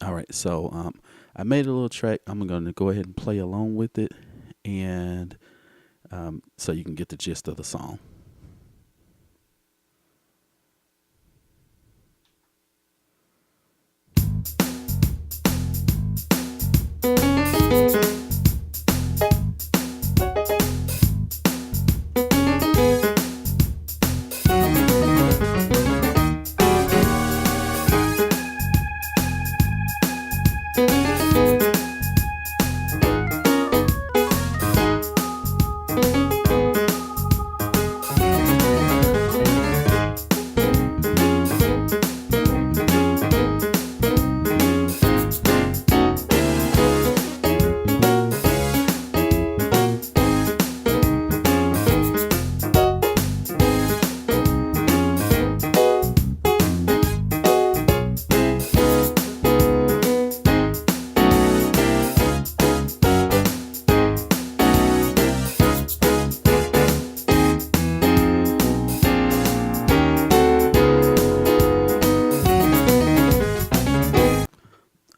All right, so I made a little track. I'm going to go ahead and play along with it, and so you can get the gist of the song.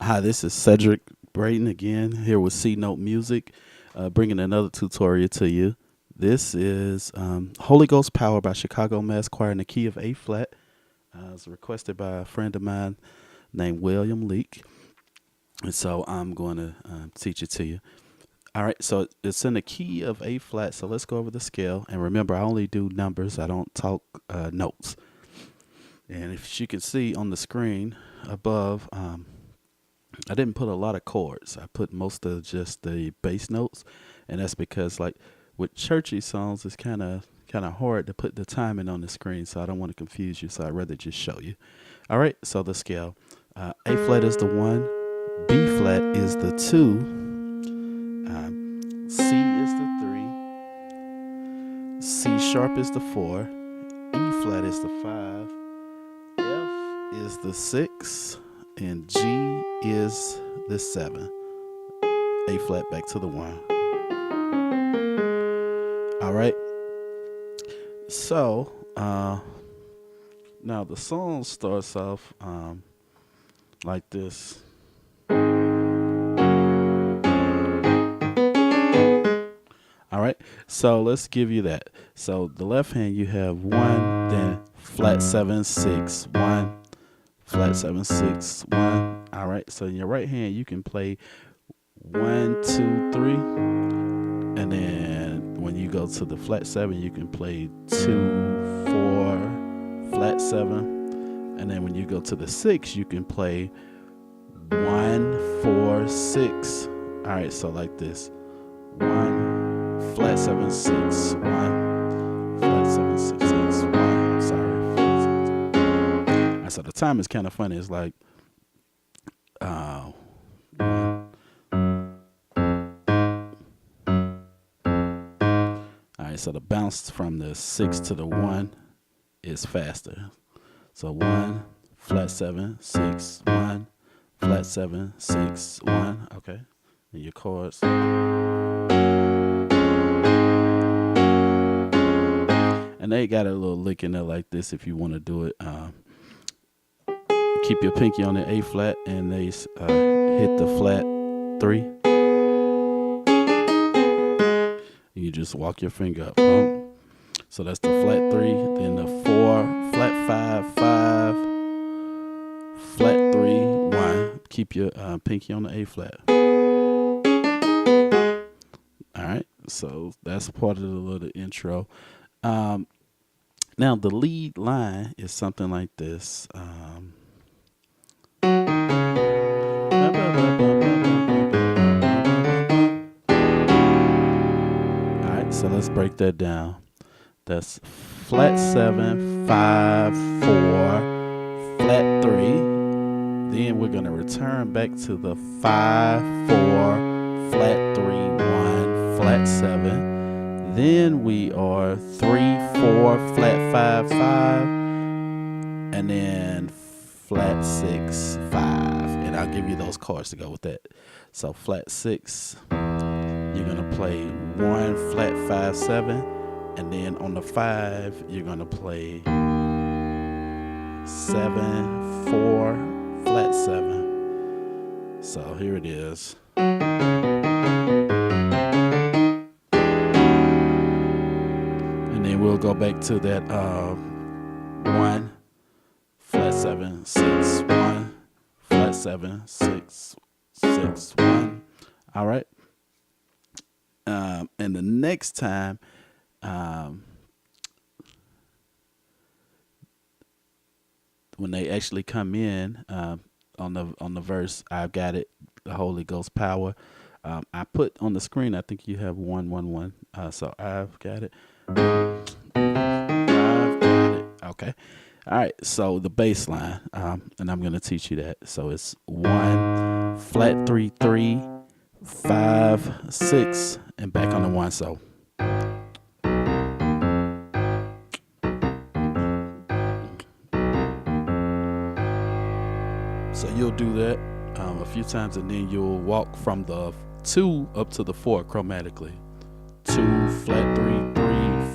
Hi, this is Cedric Braden again here with c-notemusic, bringing another tutorial to you. This is Holyghost Power by Chicago Mass Choir in the key of A flat. It was requested by a friend of mine named William Leake, and so I'm going to teach it to you. All right, so it's in the key of A flat, so let's go over the scale. And remember, I only do numbers, I don't talk notes. And if you can see on the screen above, I didn't put a lot of chords. I put most of just the bass notes, and that's because, like with churchy songs, it's kind of hard to put the timing on the screen, so I don't want to confuse you. So I'd rather just show you. All right, so the scale: A flat is the 1, B flat is the 2, C is the 3, C sharp is the 4, E flat is the 5, F is the 6. And G is the 7. A flat back to the 1. All right. So now the song starts off like this. All right. So let's give you that. So the left hand you have 1, then flat 7 6 1. Flat 7 6 1. All right, so in your right hand you can play 1 2 3, and then when you go to the flat 7 you can play 2 4 flat 7, and then when you go to the 6 you can play 1 4 6. All right, so like this: 1 flat 7 6 1 flat 7 6 6 1. I'm sorry. So the time is kind of funny. It's like, all right, so the bounce from the 6 to the 1 is faster. So 1 flat 7 6 1 flat 7 6 1. Okay, and your chords. And they got a little lick in there like this if you want to do it. Keep your pinky on the A flat, and they hit the flat 3. You just walk your finger up. So that's the flat 3, then the 4, flat 5 5, flat 3 1. Keep your pinky on the A flat. All right, so that's part of the little intro. Now the lead line is something like this. So let's break that down. That's flat 7 5 4 flat 3. Then we're going to return back to the 5 4 flat 3 1 flat 7. Then we are 3 4 flat 5 5, and then flat 6 5. And I'll give you those chords to go with that. So flat 6, you're going to play 1 flat 5 7, and then on the 5 you're going to play 7 4 flat 7. So here it is. And then we'll go back to that 1 flat 7 6 1 flat 7 6 6 1. All right. And the next time, when they actually come in on the verse, I've got it, the Holy Ghost power. I put on the screen, I think you have 1 1 1. So I've got it. I've got it. Okay. All right. So the bass line, and I'm gonna teach you that. So it's 1 flat 3 3 5 6 and back on the 1. So. So you'll do that a few times, and then you'll walk from the 2 up to the 4 chromatically. 2 flat 3 3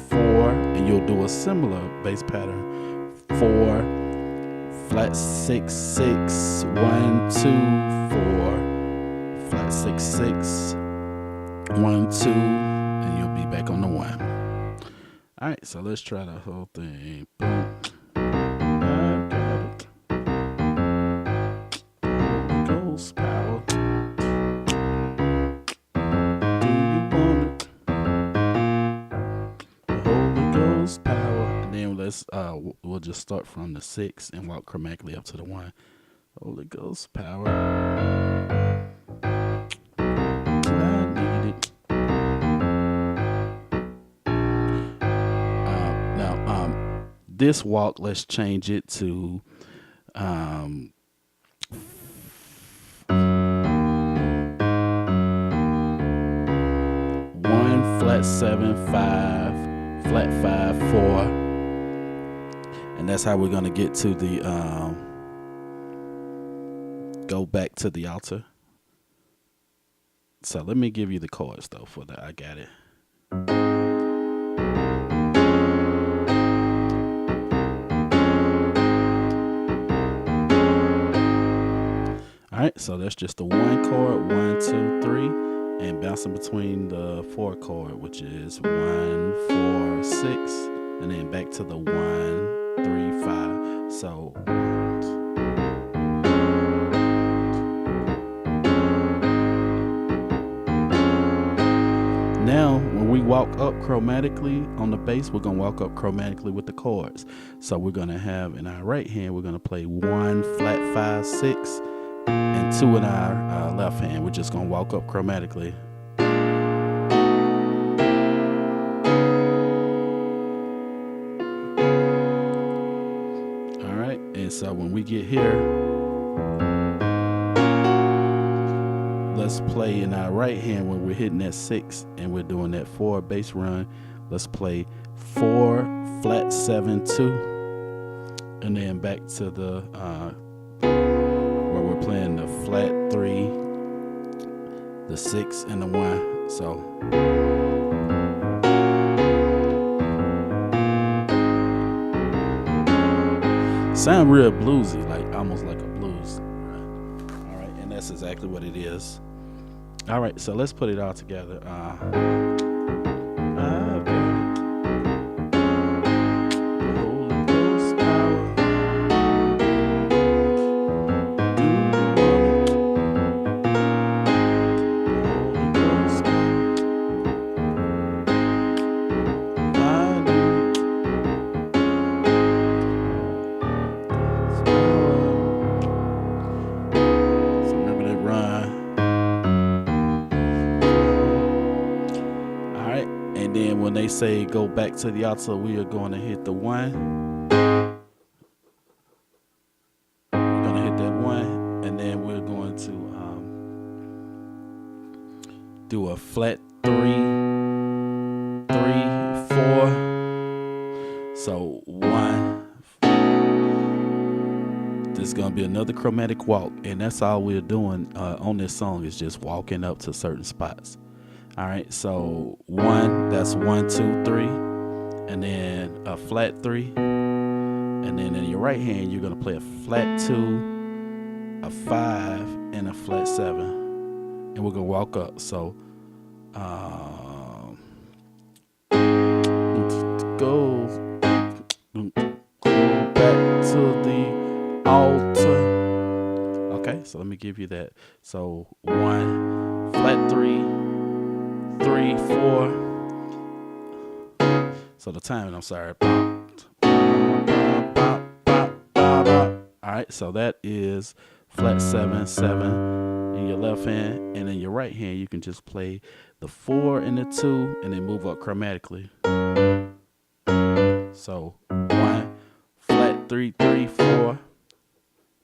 4, and you'll do a similar bass pattern. 4 flat 6 6 1 2 4 flat 6 6 1 2, and you'll be back on the 1. All right, so let's try the whole thing. Boom. Power. Do you want it? The Holy Ghost power. And then let's we'll just start from the 6 and walk chromatically up to the 1. Holy Ghost power. I need it. Now this walk, let's change it to 1 flat 7 5 flat 5 4, and that's how we're gonna get to the go back to the altar. So let me give you the chords though for that. I got it. All right, so that's just the 1 chord, 1 2 3, and bouncing between the 4 chord, which is 1 4 6, and then back to the 1 3 5. So now when we walk up chromatically on the bass, we're gonna walk up chromatically with the chords. So we're gonna have in our right hand, we're gonna play 1 flat 5 6. And 2 in our left hand. We're just gonna walk up chromatically. All right, and so when we get here, let's play in our right hand when we're hitting that 6 and we're doing that 4 bass run. Let's play 4 flat 7 2, and then back to the we're playing the flat 3, the 6, and the 1. So sound real bluesy, like almost like a blues. All right, and that's exactly what it is. All right, so let's put it all together. And then when they say go back to the altar, we are going to hit the 1. We're going to hit that 1, and then we're going to do a flat 3 3 4. So 1. This is going to be another chromatic walk, and that's all we're doing on this song is just walking up to certain spots. All right, so 1, that's 1 2 3, and then a flat 3, and then in your right hand you're gonna play a flat 2, a 5, and a flat 7, and we're gonna walk up. So go back to the altar. Okay, so let me give you that. So 1, flat 3, 3, 4. So the timing, I'm sorry. All right, so that is flat 7, 7 in your left hand, and in your right hand you can just play the 4 and the 2 and then move up chromatically. So 1, flat 3, 3, 4,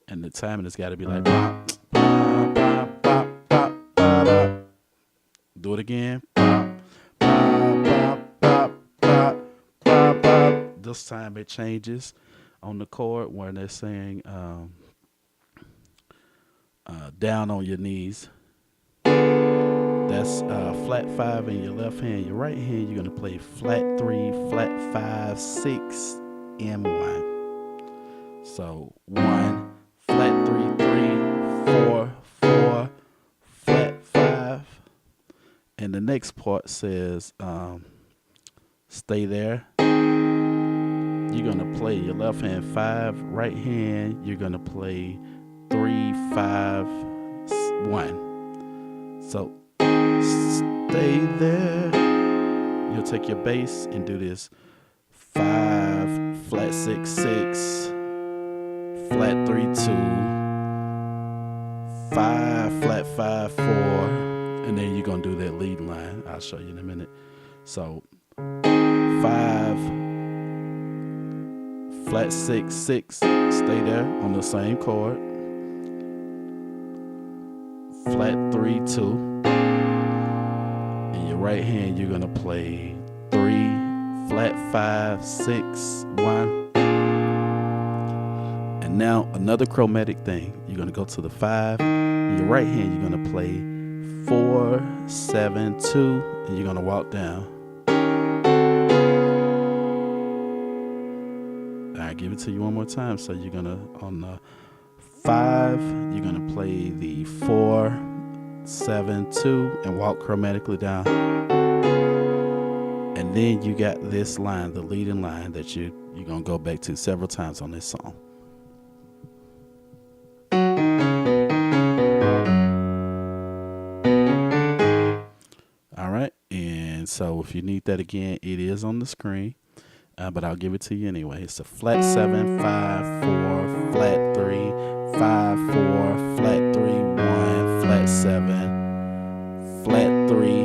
and the timing has got to be like bop, bop, bop, bop, bop, bop, bop. Do it again. Bop, bop, bop, bop, bop, bop. This time it changes on the chord where they're saying down on your knees. That's flat 5 in your left hand. Your right hand, you're going to play flat 3, flat 5, 6, and 1. So 1, flat 3, 3, 4, 4, flat 5. And the next part says stay there. You're going to play your left hand 5, right hand, you're going to play 3, 5, 1. So stay there. You'll take your bass and do this 5, flat 6, 6, flat 3, 2, 5, flat 5, 4, and then you're going to do that lead line. I'll show you in a minute. So 5, flat 6, 6, stay there on the same chord. Flat 3, 2. In your right hand, you're gonna play 3, flat 5, 6, 1. And now another chromatic thing. You're gonna go to the 5. In your right hand, you're gonna play 4, 7, 2, and you're gonna walk down. I give it to you one more time. So you're gonna on the 5, you're gonna play the 4, 7, 2, and walk chromatically down. And then you got this line, the leading line that you're gonna go back to several times on this song. All right, and so if you need that again, it is on the screen. But I'll give it to you anyway. It's a flat 7, 5, 4, flat 3, 5, 4, flat 3, 1, flat 7, flat 3,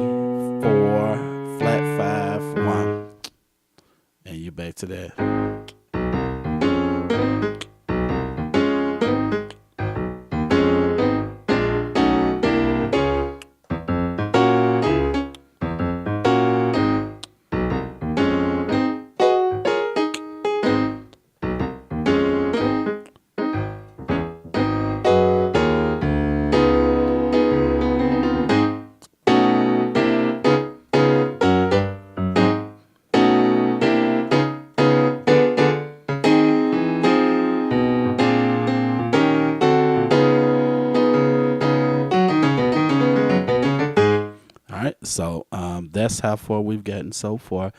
4, flat 5, 1. And you're back to that. So that's how far we've gotten so far.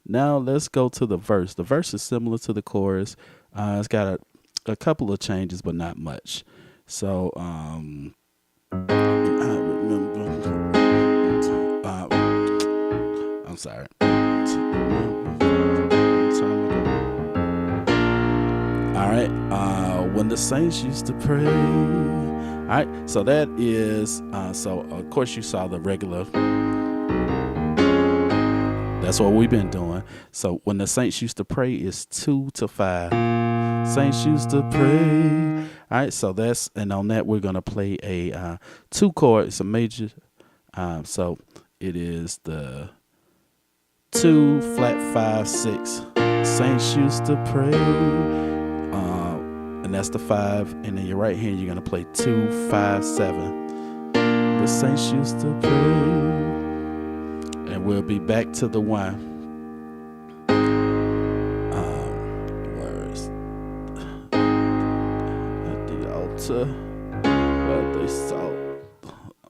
Now let's go to the verse. The verse is similar to the chorus. It's got a couple of changes, but not much. So I remember. I'm sorry. All right. When the saints used to pray. All right. So that is. So of course you saw the regular. That's what we've been doing. So when the saints used to pray, it's 2 to 5. Saints used to pray. All right, so that's, and on that we're gonna play a 2 chord. It's a major. So it is the 2, flat 5, 6. Saints used to pray, and that's the 5. And in your right hand, you're gonna play 2, 5, 7. The saints used to pray. And we'll be back to the 1. Where's at the altar? At where they sought.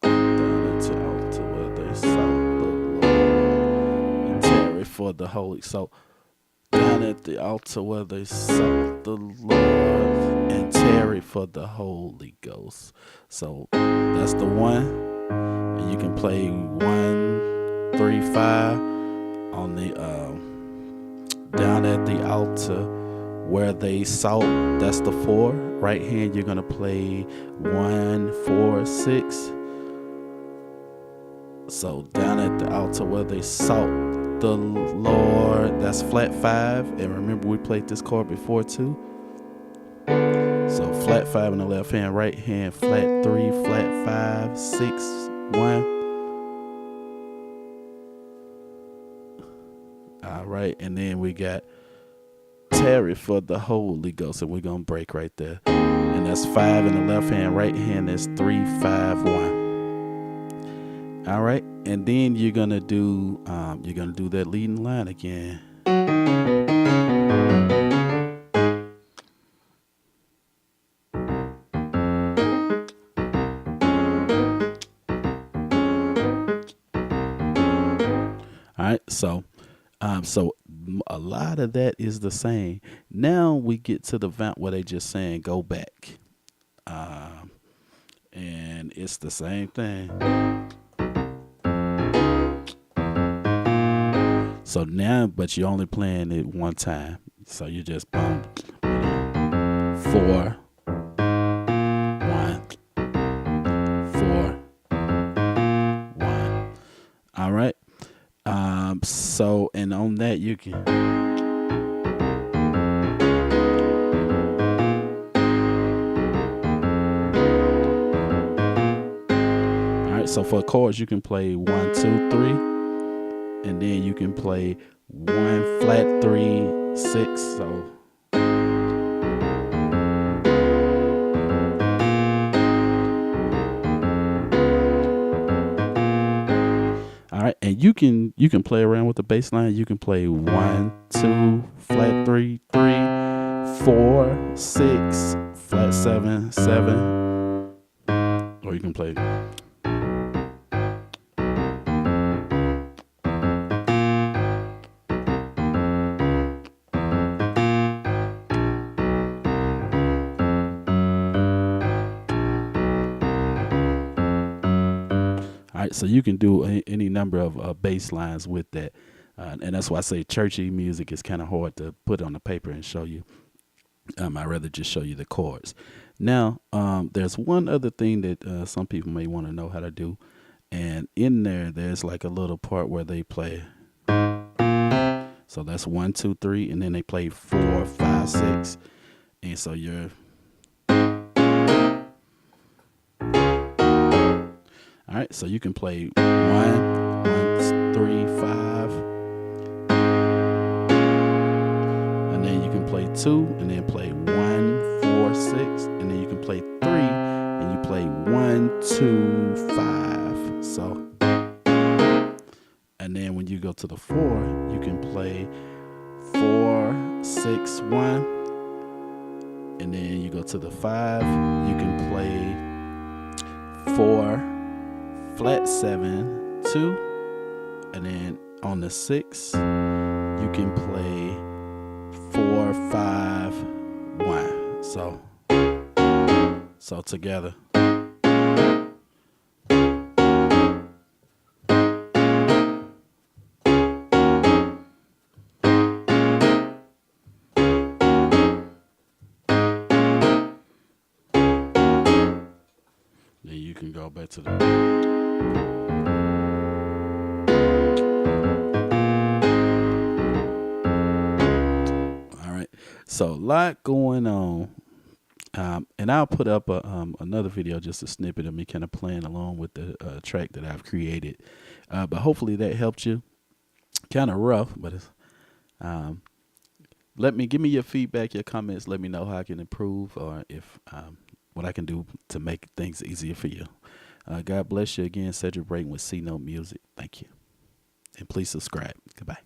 Down at the altar where they sought the Lord. And tarry for the Holy. So down at the altar where they sought the Lord and tarry for the Holy Ghost. So that's the one. And you can play 1, 3, 5 on the down at the altar where they sought. That's the 4. Right hand you're gonna play 1, 4, 6. So down at the altar where they sought the Lord, that's flat 5. And remember we played this chord before too. So flat 5 in the left hand, right hand flat 3, flat 5, 6, 1. All right, and then we got tarry for the Holy Ghost, and we're gonna break right there. And that's 5 in the left hand, right hand is 3, 5, 1. All right, and then you're gonna do that leading line again. All right, so a lot of that is the same. Now we get to the vamp where they just saying go back, and it's the same thing. So now, but you're only playing it one time. So you just boom, 4, 1, 4, 1. All right. So, and on that you can. All right. So for chords, you can play 1, 2, 3, and then you can play 1 flat 3, 6. So. All right, and you can play around with the bass line. You can play 1, 2, flat 3, 3, 4, 6, flat 7, 7, or you can play. All right, so you can do any number of bass lines with that. And that's why I say churchy music is kind of hard to put on the paper and show you. I'd rather just show you the chords. Now, there's one other thing that some people may want to know how to do. And in there's like a little part where they play. So that's 1, 2, 3, and then they play 4, 5, 6. And so you're. All right, so you can play 1, 3, 5, and then you can play 2, and then play 1, 4, 6, and then you can play 3, and you play 1, 2, 5. So, and then when you go to the 4, you can play 4, 6, 1, and then you go to the 5, you can play 4, flat 7, 2, and then on the 6 you can play 4, 5, 1. So together. Then you can go back to the. So a lot going on, and I'll put up another video, just a snippet of me kind of playing along with the track that I've created. But hopefully that helped you. Kind of rough, but it's, give me your feedback, your comments. Let me know how I can improve, or if what I can do to make things easier for you. God bless you again. Cedric Braden with C-Note Music. Thank you, and please subscribe. Goodbye.